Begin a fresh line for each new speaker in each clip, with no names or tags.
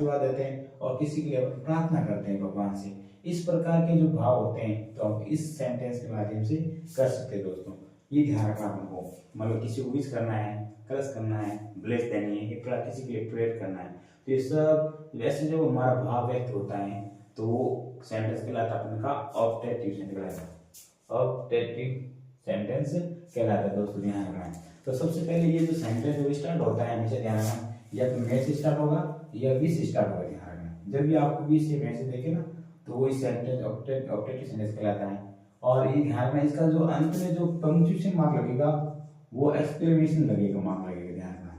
आशीर्वाद देते हैं और किसी के लिए प्रार्थना करते हैं भगवान से। इस प्रकार के जो भाव होते हैं तो आप इस सेंटेंस के माध्यम से कर सकते हैं दोस्तों। ये ध्यान रखना हमको, मतलब किसी को विश करना है, क्रश करना है, ब्लेस देनी है, किसी के लिए प्रेयर करना है, तो ये सब ऐसे जो हमारा भाव व्यक्त होता है तो वो सेंटेंस कहलाता है अपने का ऑप्टेटिव सेंटेंस कहलाता है। ऑप्टेटिव सेंटेंस कहलाता है दोस्तों, ध्यान रखना है। तो सबसे पहले ये जो सेंटेंस जो स्टार्ट होता है हमेशा ध्यान रखना, या तो मैं से स्टार्ट होगा या वी से स्टार्ट होगा, ध्यान रखना। जब भी आपको वी से मैं से देखे ना तो वो सेंटेंस ऑप्टेटिव सेंटेंस कहलाता है। और ये ध्यान रखना, इसका जो अंत में जो पंक्चुएशन मार्क लगेगा वो एक्सक्लेमेशन लगेगा, मार्क लगेगा, ध्यान रखना,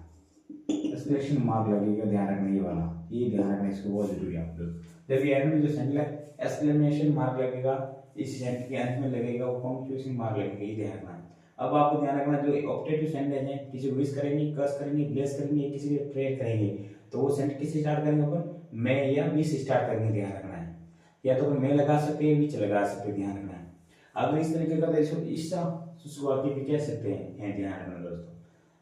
एक्सक्लेमेशन मार्क लगेगा, ध्यान रखना ये वाला, ये ध्यान रखना, इसको बहुत जरूरी है आप लोग। जब ये एंड में जो सेंटेंस है एक्सक्लेमेशन मार्क लगेगा, इस सेंटेंस के अंत में लगेगा वो पंक्चुएशन मार्क लगेगा, ये ध्यान रखना। अब आपको ध्यान रखना जो ऑप्टेटिव सेंटेंस है, किसी को विश करेंगे, कर्स करेंगे, ब्लेस करेंगे, किसी के प्रेयर करेंगे, तो वो सेंटेंस किससे स्टार्ट करेंगे अपन, मैं या वी से स्टार्ट करेंगे, ध्यान रखना है। या तो मैं लगा सकते हैं, विच लगा सकते हैं, ध्यान रखना है। अगर इस तरीके का इसका शुरुआती भी कह सकते हैं, ध्यान रखना दोस्तों।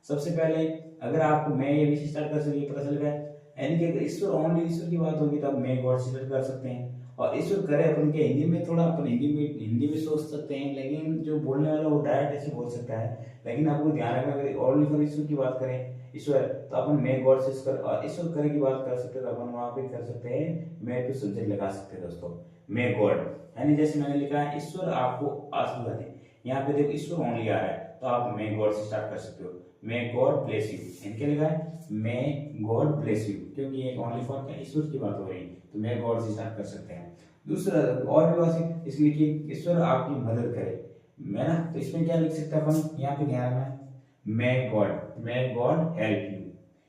सबसे पहले अगर आप मैं या वी से स्टार्ट कर सकते पता चल गया, यानी कि अगर ईश्वर ओनली ईश्वर की बात होगी तो आप मैं गॉड से स्टार्ट कर सकते हैं। और ईश्वर करे अपन के हिंदी में, थोड़ा अपन हिंदी में सोच सकते हैं, लेकिन जो बोलने वाला वो डायरेक्ट ऐसे बोल सकता है। लेकिन आपको ध्यान रखना, अगर ओनली फॉर ईश्वर की बात करें ईश्वर, तो अपन मैं गॉड से ईश्वर करे की बात कर सकते हैं, तो अपन वहां पे कर सकते हैं मैं पे सब्जेक्ट लगा सकते हैं दोस्तों, मैं गॉड। यानी जैसे मैंने लिखा है ईश्वर आपको आशीर्वाद दे, यहाँ पे देखो ईश्वर ओनली आ रहा है तो आप मैं गॉड से स्टार्ट कर सकते हो, मैं गॉड ब्लेस यू। इनके लिखा है मैं गॉड ब्लेस यू, क्योंकि ये ओनली फॉर क्या ईश्वर की बात हो रही है, तो मैं गॉड से स्टार्ट कर सकते हैं। दूसरा और भी बात इसमें लिखिए ईश्वर आपकी मदद करे, मैं ना, तो इसमें क्या लिख सकते हैं अपन, यहाँ पे ध्यान रखना है मैं गॉड हेल्प यू,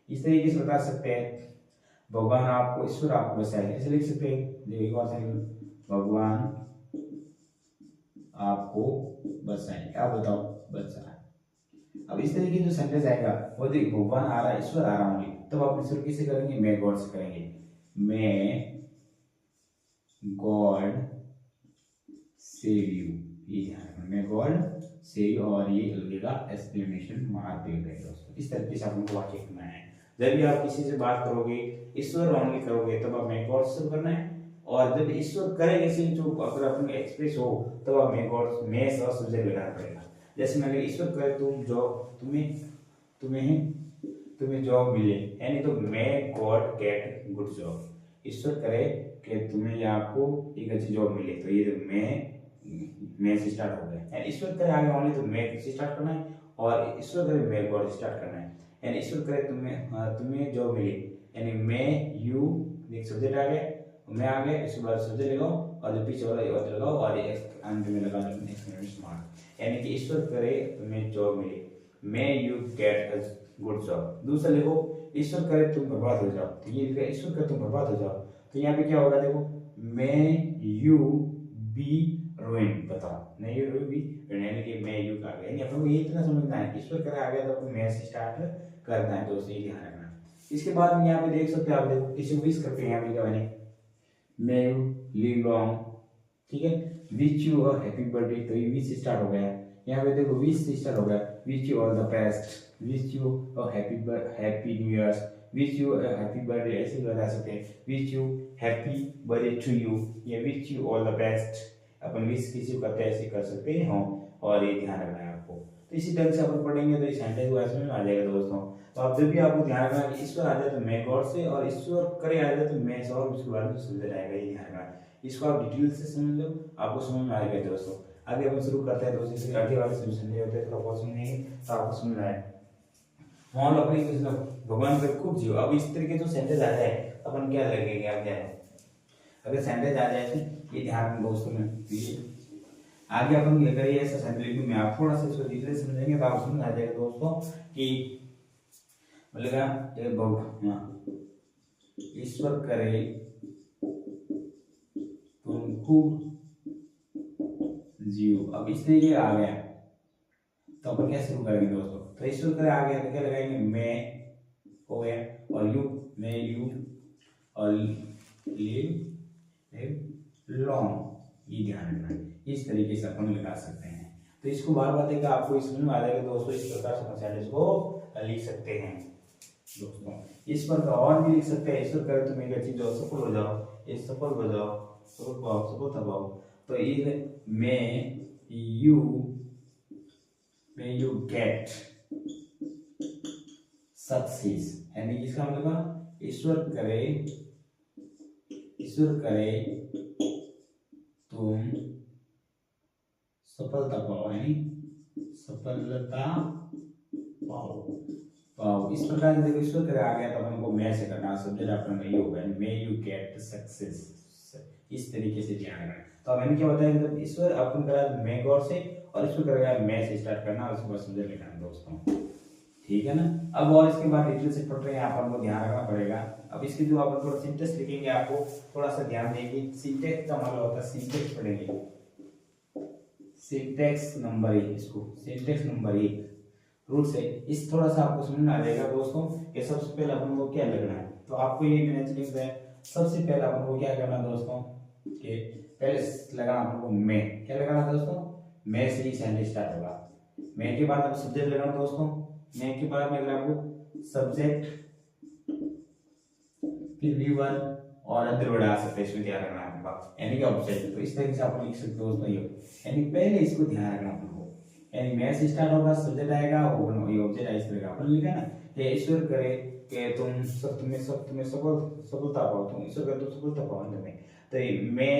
इस तरीके से बता सकते हैं भगवान आपको, ईश्वर आपको बचाए, ऐसे लिख सकते हैं भगवान आपको बचाए, आप बताओ बचा। अब इस तरीके जो सेंटेंस आएगा वो देखिए भगवान आ रहा है, ईश्वर आ रहा होंगे, तब आप ईश्वर किसे करेंगे, मैं गॉड से करेंगे, मैं गॉड सेव यू, ये ध्यान रखना, मैं गॉड सेव, और ये लगेगा एक्सक्लेमेशन मार्क लगेगा दोस्तों। इस तरीके से आपको वाक्य करना है। जब भी आप किसी से बात करोगे ईश्वर ओनली करोगे तब आप मैं गॉड से करना है, और जब ईश्वर करेंगे से जो अगर अपने एक्सप्रेस हो तब आप मैं गॉड मैं और सब्जेक्ट लगाना पड़ेगा। जैसे मैंने ईश्वर करे तुम जॉब तुम्हें जॉब मिले, यानी तो मैं गॉड गेट गुड जॉब, ईश्वर करे कि तुम्हें या आपको एक अच्छी जॉब मिले, तो ये मैं से स्टार्ट हो गया। ईश्वर करे आगे ओनली तो मैं से स्टार्ट करना है, और ईश्वर करे मैं गॉड से स्टार्ट करना है। यानी ईश्वर करे तुम्हें जॉब मिली, यानी मैं यू एक सब्जेक्ट आ गया, मैं आ गया, इसके बाद सब्जेक्ट लगाओ और जो पीछे वाला ये लगाओ और अंत में लगा एक्सक्लेमेशन मार्क, यानी कि ईश्वर करे तुम्हें जॉब मिली, मैं you get a good job. दूसरा लिखो ईश्वर करे तुम बर्बाद हो जाओ, तो ये लिखा ईश्वर करे तुम बर्बाद हो जाओ, तो यहाँ पे क्या होगा देखो मैं यू बी रूइन, बताओ नहीं यू बी यानी कि मैं यू का गया, अपन को ये इतना समझना है ईश्वर करे आ गया तो अपन मैं से स्टार्ट करना है, दोस्तों ये ध्यान रखना। इसके बाद में यहाँ पे देख सकते हो आप, देखो किसी को विश करते हैं, यहाँ पे क्या बने may you live long, ठीक है, विच यू अ हैप्पी बर्थडे, तो ये विश स्टार्ट हो गया, यहाँ पे देखो विश स्टार्ट हो गया, wish you all the best, wish you a happy new year, wish you a happy birthday, ऐसे बता सकते हैं, wish you happy birthday to you, या wish you all the best, अपन विश किसी को करते ऐसे कर सकते हैं हम, और ये ध्यान रखना है आपको। तो इसी ढंग से अपन पढ़ेंगे तो इस सेंटेंस को ऐसे में आ जाएगा दोस्तों। तो आप जब भी आपको ध्यान रखना है ईश्वर आ जाए तो मैं गॉड से, और ईश्वर करे आ जाए तो मैं से, और उसके बाद में सब्जेक्ट आएगा, ये ध्यान रखना। इसको आप डिटेल से समझ लो, आपको समझ में आएगा दोस्तों। आगे अपन शुरू करते हैं दोस्तों, इसके आगे वाले सॉल्यूशन होते हैं, थोड़ा बहुत सुनेंगे तो आपको समझ में आए। मान लो अपनी भगवान पे खूब जियो, अब इस तरीके जो सेंटेंस आ जाए अपन क्या लगेंगे, आप ध्यान, अगर सेंटेंस आ जाए ये ध्यान में दोस्तों में, आगे अपन लेकर ये ऐसा सेंटेंस में आप थोड़ा सा इसको डिटेल से समझेंगे तो आपको समझ आ जाएगा दोस्तों कि भगवान ईश्वर करे तुम खूब जियो। अब इस तरीके आ गया तो अपन क्या शुरू करेंगे दोस्तों, तो ईश्वर करे आ गया तो क्या लगाएंगे, मैं हो गया, और यू मैं यू, और लिव लॉन्ग, ये ध्यान रखना, इस तरीके से अपन लगा सकते हैं। तो इसको बार बार देखकर आपको समझ में आ जाएगा दोस्तों, इस प्रकार से सेंटेंस को लिख सकते हैं। दोस्तों। इस पर और भी लिख सकते हैं, ईश्वर करे तुम एक अच्छी जो सफल हो जाओ, ये सफल हो जाओ, सफल पाओ, सफलता पाओ। तो इन में यू गेट सक्सेस, यानी इसका मतलब ईश्वर करे तुम सफलता पाओ, यानी सफलता पाओ। इस प्रकार से देखो ईश्वर करे आ गया तो अपन को मैं से करना, सब्जेक्ट अपना नहीं होगा, मे यू गेट सक्सेस, इस तरीके से ध्यान रखना। तो मैंने क्या बताया, मतलब ईश्वर अपन करा मैं गौर से, और ईश्वर करेगा मैं से स्टार्ट करना, और उसके बाद सब्जेक्ट लिखना दोस्तों, ठीक है ना। अब और इसके बाद डिटेल से पढ़ रहे हैं, अपन को ध्यान रखना पड़ेगा। अब इसके जो अपन थोड़ा सिंटेक्स लिखेंगे, आपको थोड़ा सा ध्यान देंगे। सिंटेक्स का मतलब होता है, सिंटेक्स पढ़ेंगे, सिंटेक्स नंबर 1, इसको सिंटेक्स नंबर 1 रूट से इस थोड़ा सा आपको समझ में आ जाएगा दोस्तों कि सबसे पहले अपन को क्या लगना है। तो आपको ये मैंने लिख दिया है, सबसे पहले अपन को क्या करना है दोस्तों, कि पहले लगाना अपन को मैं, क्या लगाना है दोस्तों, मैं से ही सेंटेंस स्टार्ट होगा। मैं के बाद अब सब्जेक्ट लगाना दोस्तों, मैं के बाद मैं आपको सब्जेक्ट, फिर V1 और अदर वर्ड आ सकते हैं, इसमें ध्यान रखना आपका, यानी कि ऑब्जेक्ट। तो इस तरीके से आप लिख सकते हो दोस्तों, ये यानी पहले इसको ध्यान रखना अपन को, यानी मैं से स्टार्ट होगा, सब्जेक्ट आएगा, और ये ऑब्जेक्ट इस तरह का अपन लिखा ना, कि ईश्वर करे कि तुम तुम्हें सफलता पाओ, तुम ईश्वर करे तुम सफलता पाओ तुम्हें। तो मैं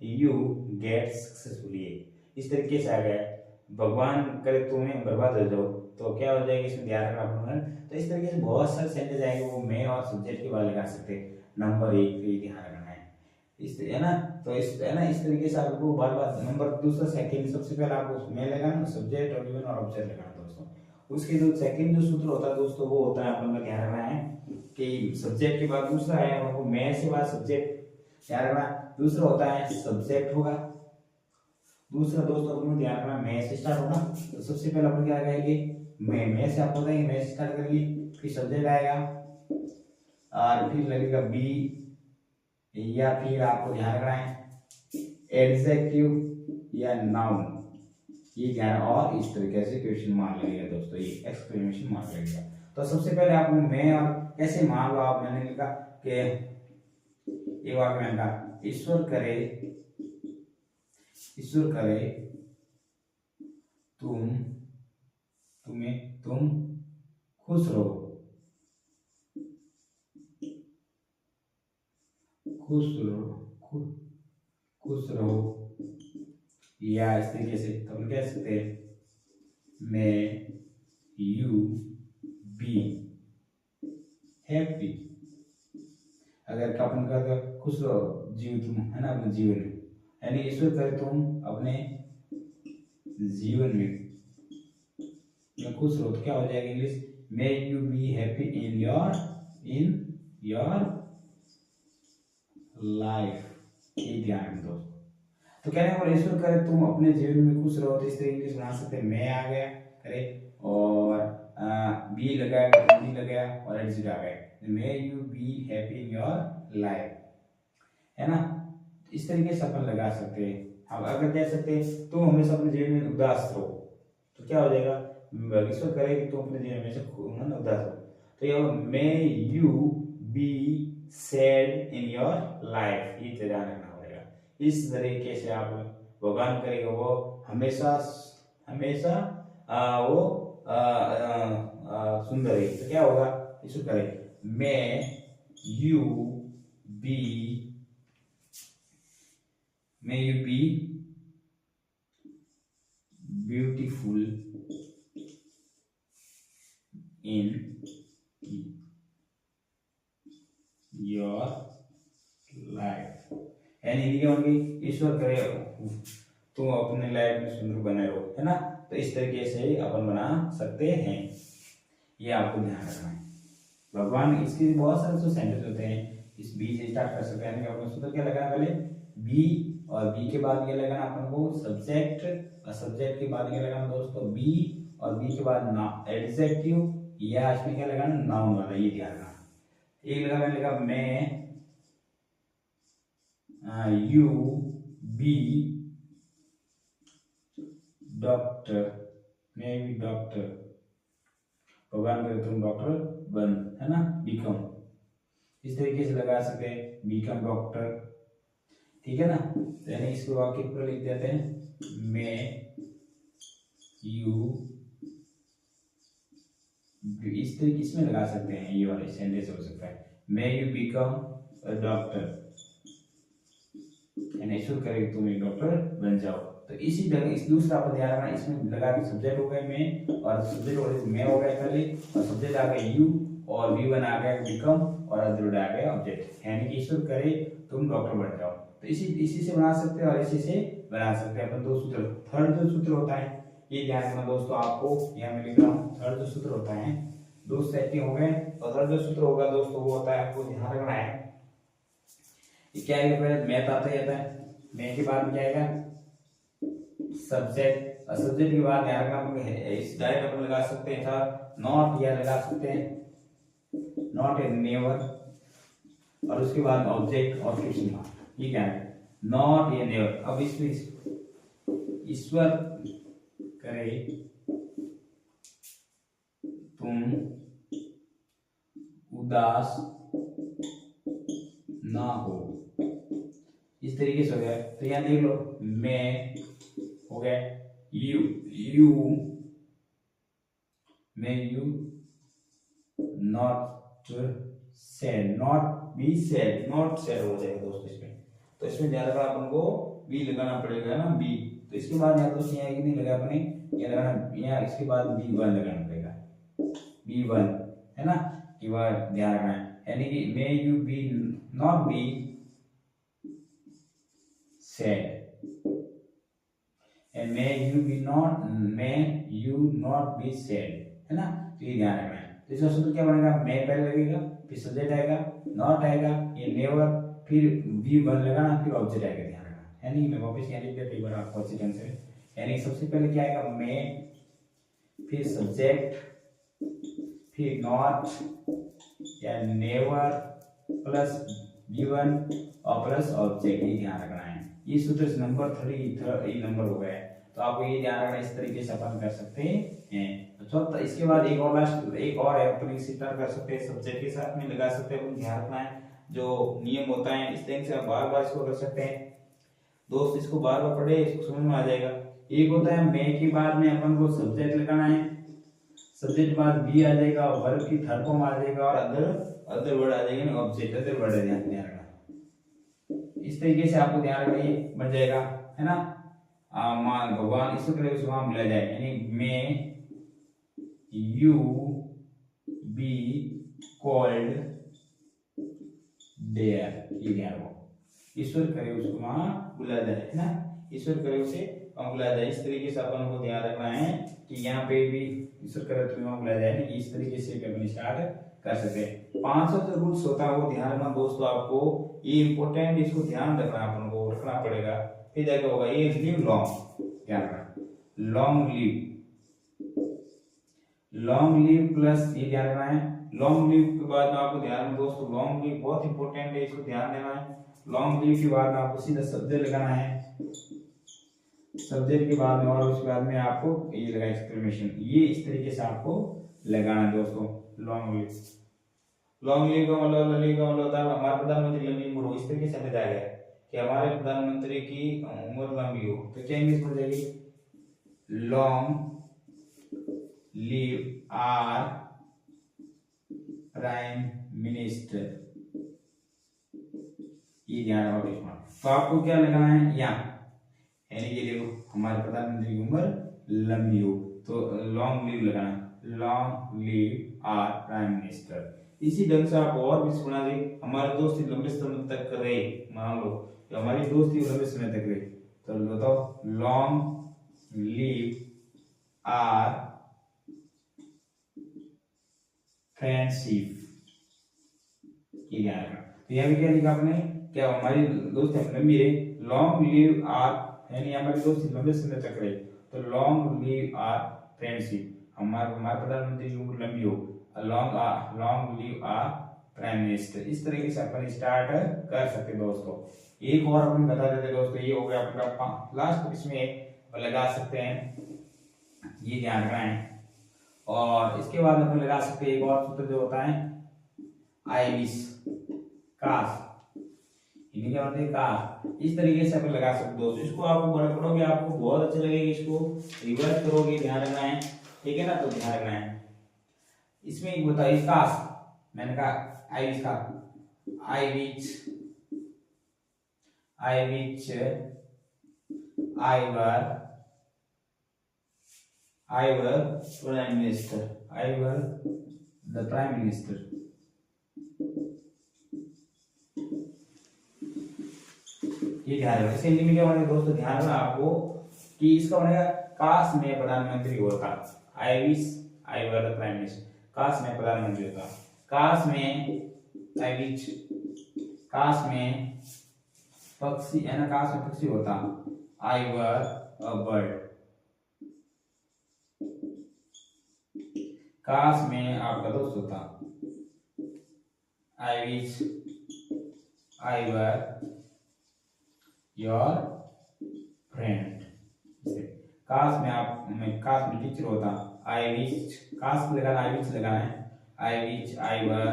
यू गेट सक्सेसफुली, इस तरीके से आ गया। भगवान करे तुम्हें बर्बाद हो जाओ, तो क्या हो जाएगा, इसमें ध्यान रखना अपन। तो इस तरीके से बहुत सारे सेंटेंस आएंगे, वो मैं और सब्जेक्ट के बाद लगा सकते हैं। नंबर 1 पे ध्यान रखना है, इस है ना। तो इस है ना, इस तरीके से आपको बार बार नंबर दूसरा सेकंड, सबसे पहले आपको मैं लगाना, सब्जेक्ट और गिवन और ऑब्जेक्ट लगाना दोस्तों। उसके जो सेकंड जो सूत्र होता है दोस्तों, वो होता है अपन का ध्यान रखना है कि सब्जेक्ट के बाद दूसरा है, आपको मैं से बाद सब्जेक्ट ध्यान रखना। दूसरा होता है सब्जेक्ट होगा, दूसरा दोस्तों अपन को ध्यान रखना मैं से स्टार्ट होगा। तो सबसे पहले अपन क्या लगाएंगे, मैं से आपको बताएंगे, मैं से स्टार्ट करेंगे, फिर सब्जेक्ट आएगा, और फिर लगेगा बी, या फिर आपको ध्यान रखना है एडजेक्टिव या नाउन, ये ध्यान, और इस तरीके से क्वेश्चन मार्क लगेगा दोस्तों, ये एक्सक्लेमेशन मार्क लगेगा। तो सबसे पहले आप मैं और कैसे मान लो आप, मैंने लिखा कि ये वाक्य मैंने कहा, ईश्वर करे तुम खुश रहो, खुश रहो, या इस तरीके से तो हम कह सकते हैं, मे यू बी हैप्पी। अगर अपन का तो खुश रहो, जीव तुम, है ना, अपने जीवन में, यानी ईश्वर करे तुम अपने जीवन में खुश रहो, तो क्या हो जाएगा English, may you be happy in your life, ये ध्यान रखें दोस्तों। तो कहने का ईश्वर करे तुम अपने जीवन में खुश रहो, तो इस तरीके से बना सकते हैं, मैं आ गया करे, और बी लगाया, बी लगाया, और एडजेक्ट आ गया, मे you be happy in your life, है ना। इस तरीके से अपन लगा सकते हैं। हम अगर कह सकते हैं तुम हमेशा अपने जीवन में उदास रहो, तो क्या हो जाएगा, ईश्वर करे कि तुम अपने जीवन में से उदास रहो, तो ये मे you be sad in your life, ये ध्यान रखना पड़ेगा। इस तरीके से आप भगवान करेगा वो हमेशा हमेशा वो सुंदर है, तो क्या होगा, ईश्वर करे मे you B beautiful in your life, यानी क्या होगी, ईश्वर करे तुम अपने लाइफ में सुंदर बने रहो, है ना। तो इस तरीके से अपन बना सकते हैं, ये आपको ध्यान रखना है। भगवान इसके बहुत सारे जो सेंटेंस होते हैं, इस बी से स्टार्ट कर सकते हैं, अपन सूत्र क्या लगाना, पहले बी, और बी के बाद क्या लगाना अपन को सब्जेक्ट, और सब्जेक्ट के बाद क्या लगाना दोस्तों बी, और बी के बाद ना एडजेक्टिव, या इसमें क्या लगाना नाउन वाला, ये ध्यान रखना। एक लगा मैंने लिखा मैं यू बी डॉक्टर, मैं भी डॉक्टर, भगवान करे तुम डॉक्टर बन, है ना, बिकम, इस तरीके से लगा सकते हैं, बिकम डॉक्टर, ठीक है ना। तो यानी इसको वाक्य पर लिख देते हैं, मे यू, इस तरीके इसमें लगा सकते हैं, ये वाले सेंटेंस हो सकता है, may you become a doctor, यानी ईश्वर करे तुम एक डॉक्टर बन जाओ। तो इसी तरह इस दूसरा पर ध्यान रखना, इसमें लगा के सब्जेक्ट हो गए मैं, और सब्जेक्ट हो गए मैं हो गया पहले, और सब्जेक्ट आ गया यू, और V1 आ गया बिकम, और अदर आ गया ऑब्जेक्ट, यानी कि ईश्वर करे तुम डॉक्टर बन जाओ। तो इसी से बना सकते हैं और इसी से बना सकते हैं अपन दो सूत्र। थर्ड जो सूत्र होता है, ये ध्यान रखना दोस्तों, आपको यहाँ मैं लिख रहा हूँ, थर्ड जो सूत्र होता है, दो सेटिंग हो गए, और थर्ड जो सूत्र होगा दोस्तों वो होता है, आपको ध्यान रखना है, ये क्या है, पहले मैथ आता है, मैं के बाद में क्या आएगा सब्जेक्ट, और सब्जेक्ट के बाद ध्यान रखना इस डायरेक्ट अपन लगा सकते हैं था नॉट, या लगा सकते हैं नॉट एंड नेवर, और उसके बाद ऑब्जेक्ट और क्वेश्चन मार्क, ये क्या है नॉट या नेवर। अब इसमें ईश्वर करे तुम उदास ना हो, इस तरीके से हो गया। तो यहां देख लो, मैं हो गया, यू मैं you not sad, not be sad, not sad हो जाएगा दोस्तों इसमें। तो इसमें ध्यान रखना अपन को बी लगाना पड़ेगा ना, बी। तो इसके बाद यहाँ दोस्तों यहाँ नहीं लगा अपने, यहाँ लगाना, यहाँ इसके बाद B1 लगाना पड़ेगा, B1, है ना, ये बात ध्यान रखना है, यानी कि may you be not be sad, and may you not be sad, है ना। तो ये ध्यान रखना है। तो इसका सूत्र क्या बनेगा, मैं पहले लगेगा, फिर सब्जेक्ट आएगा, नॉट आएगा, ये नेवर, फिर V1 लगाना, फिर ऑब्जेक्ट आएगा, ध्यान रखना, यानी मैं वापस यहाँ लिख देता एक बार आपको अच्छी ढंग से, यानी सबसे पहले क्या आएगा मैं, फिर सब्जेक्ट, फिर नॉट या नेवर, प्लस V1 और प्लस ऑब्जेक्ट, ये ध्यान रखना है। ये सूत्र नंबर 3 नंबर हो गया है। तो आपको ये ध्यान रखना, इस तरीके से अपन कर सकते हैं। तो इसके बाद एक और लास्ट, एक और है, अपन इसी तरह कर सकते हैं, सब्जेक्ट के साथ में लगा सकते हैं, अपन ध्यान रखना है जो नियम होता है, इस तरीके से आप बार बार इसको कर सकते हैं दोस्त, इसको बार बार पढ़े, इसको समझ में आ जाएगा। एक होता है मैं के बाद में अपन को सब्जेक्ट लगाना है, सब्जेक्ट के बाद बी आ जाएगा, वर्ब की थर्ड फॉर्म आ जाएगा, और अदर वर्ड आ जाएगा, ऑब्जेक्ट अदर वर्ड ध्यान रखना। इस तरीके से आपको ध्यान रखना, ये बन जाएगा, है ना। मान भगवान ईश्वर करे उसे वहां मिला जाए, यानी may you be called there, ये ध्यान रखो, ईश्वर करे उसको वहां बुला जाए, है ना, ईश्वर करे उसे वहां बुला जाए। इस तरीके से अपन को ध्यान रखना है कि यहाँ पे भी ईश्वर करे तुम्हें वहां बुला जाए, इस तरीके से अपन स्टार्ट कर सकते हैं। 500 जो रूल्स होता है वो ध्यान रखना दोस्तों, आपको ये इंपॉर्टेंट, इसको ध्यान रखना, अपन को रखना पड़ेगा। फिर जाके होगा ये लिव लॉन्ग, ध्यान रखना, लॉन्ग लिव प्लस ये ध्यान रखना है। लॉन्ग लिव के बाद में आपको ध्यान में दोस्तों, लॉन्ग लिव बहुत इंपॉर्टेंट है, इसको ध्यान देना है। लॉन्ग लिव के बाद में आपको सीधा सब्जेक्ट लगाना है, सब्जेक्ट के बाद में, और उसके बाद में आपको ये लगा एक्सक्लेमेशन, ये इस तरीके से आपको लगाना है दोस्तों। लॉन्ग लिव का मतलब होता है हमारे प्रधानमंत्री लंबी उम्र हो, इस तरीके से समझा गया कि हमारे प्रधानमंत्री की उम्र लंबी हो। तो क्या इंग्लिश में जाएगी, long live our prime minister, ये ध्यान रखो। तो आपको क्या लगाना है यहाँ, यानी कि देखो हमारे प्रधानमंत्री की उम्र लंबी हो, तो लॉन्ग लिव लगाना, long live our prime minister. इसी ढंग से आप और भी सुना दे, हमारे दोस्ती लंबे समय तक रहे, मान लो कि हमारी दोस्ती लंबे समय तक रहे, तो बताओ लॉन्ग लिव आर फ्रेंडशिप, ये ध्यान रखना। तो यहाँ भी क्या लिखा आपने, क्या हमारी दोस्ती लंबी रहे, लॉन्ग लिव आर, यानी हमारी दोस्ती लंबे समय तक रहे, तो लॉन्ग लिव आर फ्रेंडशिप, हमारे प्रधानमंत्री की उम्र लंबी हो, long live our prime minister. इस तरीके से अपन स्टार्ट कर सकते दोस्तों। एक और अपन बता देते दोस्तों, ये हो गया आपका लास्ट, इसमें लगा सकते हैं, ये ध्यान रखना है। और इसके बाद अपन लगा सकते हैं एक और सूत्र जो होता है आई विश, काश, हिंदी क्या होती है काश। इस तरीके से अपन लगा सकते हो दोस्तों। इसको आप पढ़ोगे आपको बहुत अच्छा लगेगा, इसको रिवर्स करोगे, ध्यान रखना है, ठीक है ना। तो ध्यान रखना है इसमें एक बताइए काश, मैंने कहा आई विश का, आई विच, आई विच I were prime minister, I were the prime minister। ये ध्यान रखना। हिंदी में क्या बनेगा दोस्तों, ध्यान रखना आपको कि इसका बनेगा काश मैं प्रधानमंत्री होता, I wish I were the prime minister, काश मैं प्रधानमंत्री होता, काश में आई विच, काश में पक्षी है ना, काश में पक्षी होता, आई वर अ बर्ड, काश में आपका दोस्त होता, I wish I were your friend. काश में काश में टीचर होता, आई विश, काश लगाना आई विश लगाना है, I wish I were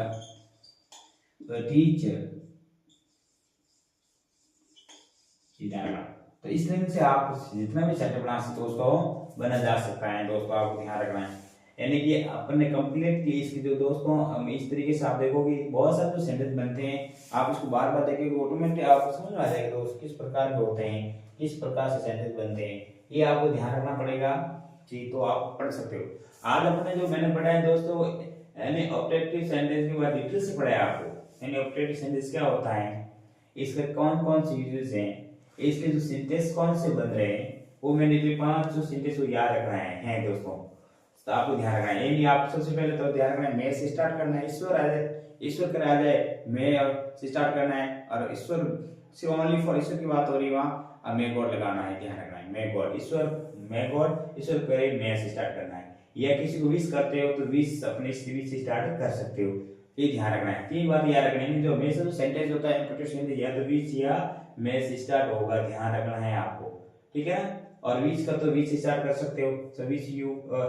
the teacher. तो इस तरीके से आप जितना भी सेंटेंस बना सकते हो उसको बना जा सकता है दोस्तों, आपको ध्यान रखना है। यानी कि अपन ने कंप्लीट की इसकी जो दोस्तों इस तरीके से आप देखोगे बहुत सारे जो सेंटेंस बनते हैं, आप इसको बार बार देखेंगे ऑटोमेटिक आपको समझ में आ जाएगा दोस्त किस प्रकार के होते हैं, किस प्रकार से सेंटेंस बनते हैं, ये आपको ध्यान रखना पड़ेगा जी। तो आप पढ़ सकते हो। आज अपने जो मैंने पढ़ा है दोस्तों यानी ऑब्जेक्टिव सेंटेंस के बाद डिटेल से पढ़ा है आपको, यानी ऑब्जेक्टिव सेंटेंस क्या होता है, इसके कौन कौन से यूजेस हैं, इसके जो सेंटेंस कौन से बन रहे हैं, वो मैंने जो 5 जो सेंटेंस को याद रखना है दोस्तों। तो आपको ध्यान रखना है, यानी आप सबसे पहले तो ध्यान रखना है मैं से स्टार्ट करना है, ईश्वर आ जाए, ईश्वर कर आ जाए, मैं और से स्टार्ट करना है, और ईश्वर से ओनली फॉर ईश्वर की बात हो रही है वहाँ, अब मैं गॉड लगाना है, ध्यान रखना है मैं गॉड, ईश्वर मैं गॉड, ईश्वर करे मैं से स्टार्ट करना है। या किसी को विश करते हो तो विश अपने विश से स्टार्ट कर सकते हो, ये ध्यान रखना है। 3 बात याद रखना है, जो हमेशा जो सेंटेंस होता है इंपोर्टेंट या तो विश या मैं से स्टार्ट होगा, ध्यान रखना है आपको, ठीक है। और विश का तो विश से स्टार्ट कर सकते हो, so wish you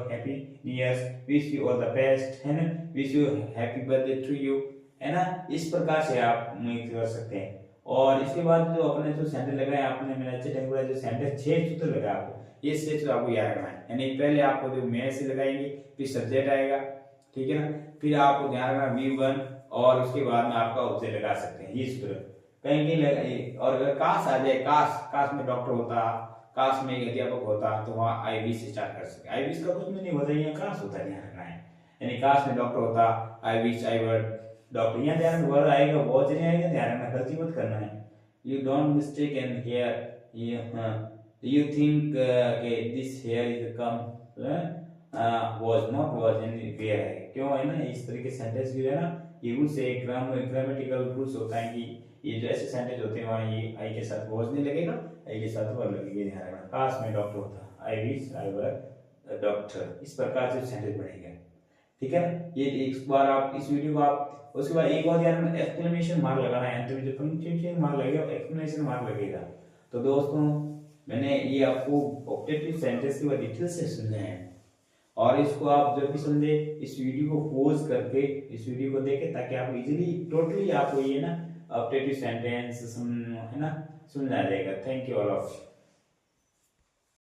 happy new year, wish you all the best, है ना, wish you happy birthday to you, है ना, इस प्रकार से आप मिक्स कर सकते हैं। और इसके बाद जो अपने जो सेंटेंस लगाए आपने, मैंने अच्छे ढंग से जो सेंटेंस 6 सूत्र लगाया आपको, ये 6 सूत्र आपको याद रखना है। यानी पहले आपको जो मैं से लगाएंगे, फिर सब्जेक्ट आएगा, ठीक है ना, फिर आपको ध्यान रखना V1 और उसके बाद में आपका ऑब्जेक्ट लगा सकते हैं, ये सूत्र कहीं कहीं लगाइए। और अगर काश आ जाए, काश, काश में डॉक्टर होता, काश में एक अध्यापक होता, तो वहाँ आई विश से स्टार्ट कर सकते। आई विश का कुछ भी नहीं होता, यहाँ काश होता है, ध्यान रखना है। यानी काश में डॉक्टर होता, I wish I were doctor, यहाँ ध्यान वर्ड आएगा, बहुत नहीं आएगा, ध्यान रखना, गलती मत करना है। You don't mistake and here you think this here is come was not was and where है, क्यों है ना, इस तरह के सेंटेंस भी है ना, ये रूल्स है, ग्रामेटिकल रूल्स होता है कि ये जो ऐसे सेंटेंस होते हैं वहाँ ये आई के साथ was नहीं लगेगा, आई के साथ वर लगेगा, ध्यान रखना। काश में डॉक्टर होता, I wish I were doctor, इस प्रकार से सेंटेंस बनेगा, ठीक है ना। ये एक बार आप इस वीडियो को आप, उसके बाद एक और ध्यान रखना, एक्सक्लेमेशन मार्क लगाना है, तो जो पंक्चुएशन मार्क लगेगा एक्सक्लेमेशन मार्क लगेगा। तो दोस्तों मैंने ये आपको ऑब्जेक्टिव सेंटेंस के बाद डिटेल से समझाया है, और इसको आप जब भी समझे इस वीडियो को पॉज करके इस वीडियो को देखें, ताकि आप इजीली टोटली आपको ये ना ऑब्जेक्टिव सेंटेंस है ना समझ आ जाएगा। Thank you all of.